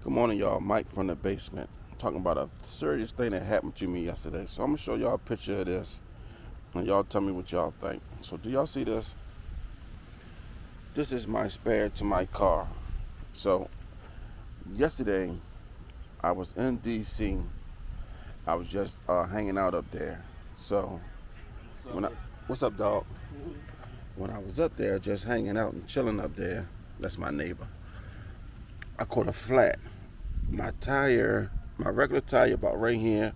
Good morning, y'all. Mike from the basement. I'm talking about a serious thing that happened to me yesterday. So I'm gonna show y'all a picture of this, and y'all tell me what y'all think. So do y'all see this? This is my spare to my car. So yesterday I was in D.C. I was just hanging out up there. So when I, what's up, dog? When I was up there, just hanging out and chilling up there, that's my neighbor. I caught a flat. My tire, my regular tire, about right here,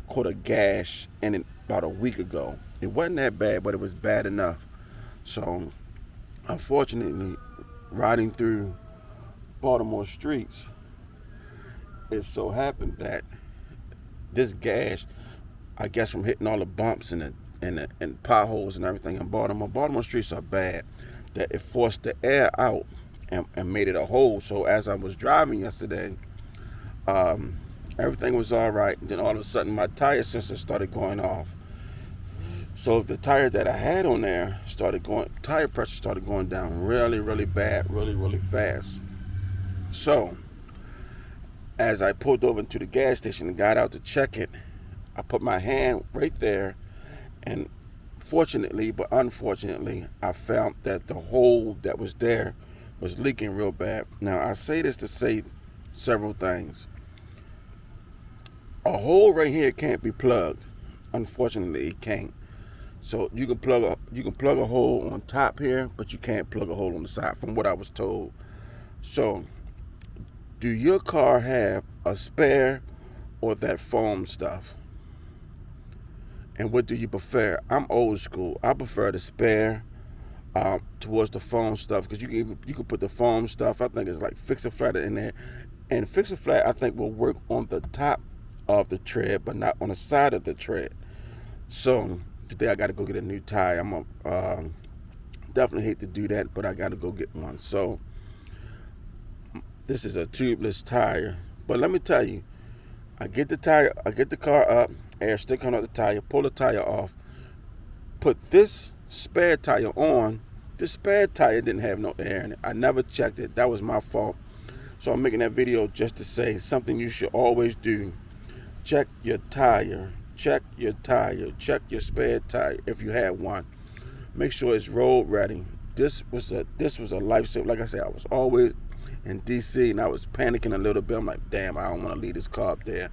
caught a gash in it about a week ago. It wasn't that bad, but it was bad enough. So, unfortunately, riding through Baltimore streets, it so happened that this gash, I guess from hitting all the bumps and potholes and everything in Baltimore streets are bad, that it forced the air out and made it a hole. So as I was driving yesterday, um, everything was all right. Then all of a sudden, my tire sensor started going off. So the tire that I had on there tire pressure started going down really, really bad, really, really fast. So as I pulled over into the gas station and got out to check it, I put my hand right there, and fortunately, but unfortunately, I found that the hole that was there was leaking real bad. Now I say this to say several things. A hole right here can't be plugged. Unfortunately, it can't. So you can plug a hole on top here, but you can't plug a hole on the side, from what I was told. So, do your car have a spare or that foam stuff? And what do you prefer? I'm old school. I prefer the spare towards the foam stuff, because you can put the foam stuff. I think it's like Fix-A-Flat in there, and Fix-A-Flat I think will work on the top of the tread, but not on the side of the tread. So today I got to go get a new tire. I'm gonna definitely hate to do that, but I got to go get one. So this is a tubeless tire, but let me tell you, I get the car up, air stick on the tire, pull the tire off, put this spare tire on. This spare tire didn't have no air in it. I never checked it. That was my fault. So I'm making that video just to say something you should always do. Check your tire. Check your tire. Check your spare tire if you have one. Make sure it's road ready. This was a lifesaver. Like I said, I was always in DC and I was panicking a little bit. I'm like, damn, I don't want to leave this car up there.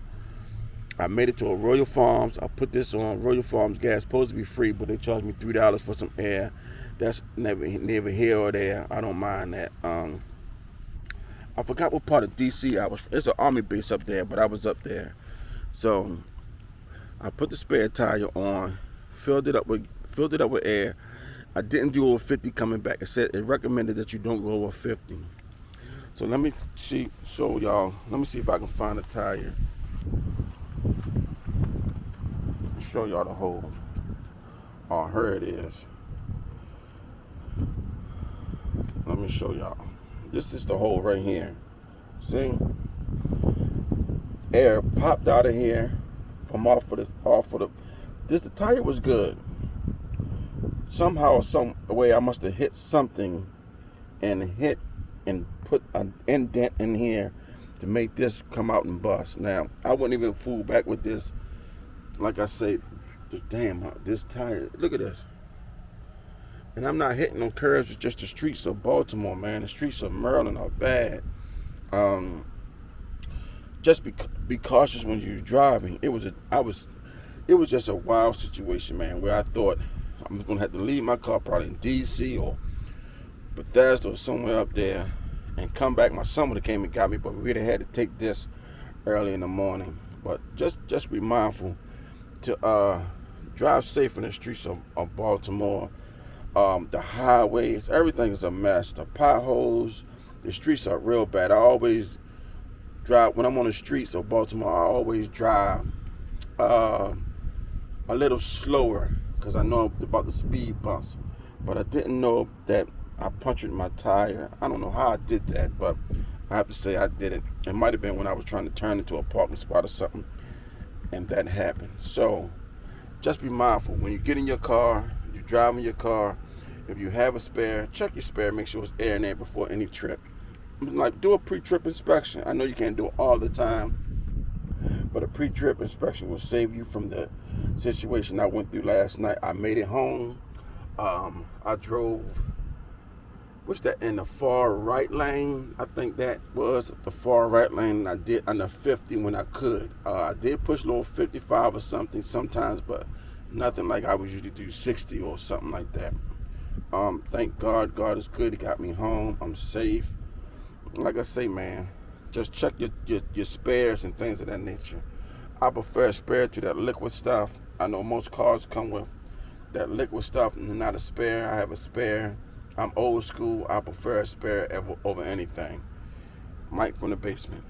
I made it to a Royal Farms. I put this on. Royal Farms gas supposed to be free, but they charged me $3 for some air. That's never here or there. I don't mind that. I forgot what part of DC I was. It's an army base up there, but I was up there. So I put the spare tire on, filled it up with air. I didn't do over 50 coming back. It recommended that you don't go over 50. So let me show y'all. Let me see if I can find a tire. Show y'all the hole. Oh, here it is. Let me show y'all. This is the hole right here. See? Air popped out of here from off of the. The tire was good. Somehow, some way, I must have hit something and put an indent in here to make this come out and bust. Now, I wouldn't even fool back with this. Like I say, damn, this tire, look at this. And I'm not hitting no curves, it's just the streets of Baltimore, man. The streets of Maryland are bad. Just be cautious when you're driving. It was just a wild situation, man, where I thought I'm gonna have to leave my car probably in DC or Bethesda or somewhere up there and come back. My son would have came and got me, but we would have had to take this early in the morning. But just be mindful to drive safe in the streets of Baltimore. The highways, everything is a mess. The potholes, the streets are real bad. I always drive, when I'm on the streets of Baltimore, I always drive a little slower, because I know about the speed bumps. But I didn't know that I punctured my tire. I don't know how I did that, but I have to say I did it. It might have been when I was trying to turn into a parking spot or something, and that happened. So just be mindful when you get in your car, you're driving your car. If you have a spare, check your spare, make sure it's air in there before any trip. like, do a pre-trip inspection. I know you can't do it all the time, but a pre-trip inspection will save you from the situation I went through last night. I made it home. I drove, what's that, in the far right lane? I think that was the far right lane. I did under 50 when I could. I did push a little 55 or something sometimes, but nothing like I would usually do 60 or something like that. Thank God. God is good. He got me home. I'm safe. Like I say, man, just check your spares and things of that nature. I prefer a spare to that liquid stuff. I know most cars come with that liquid stuff and not a spare. I have a spare. I'm old school. I prefer a spare over anything. Mike from the basement.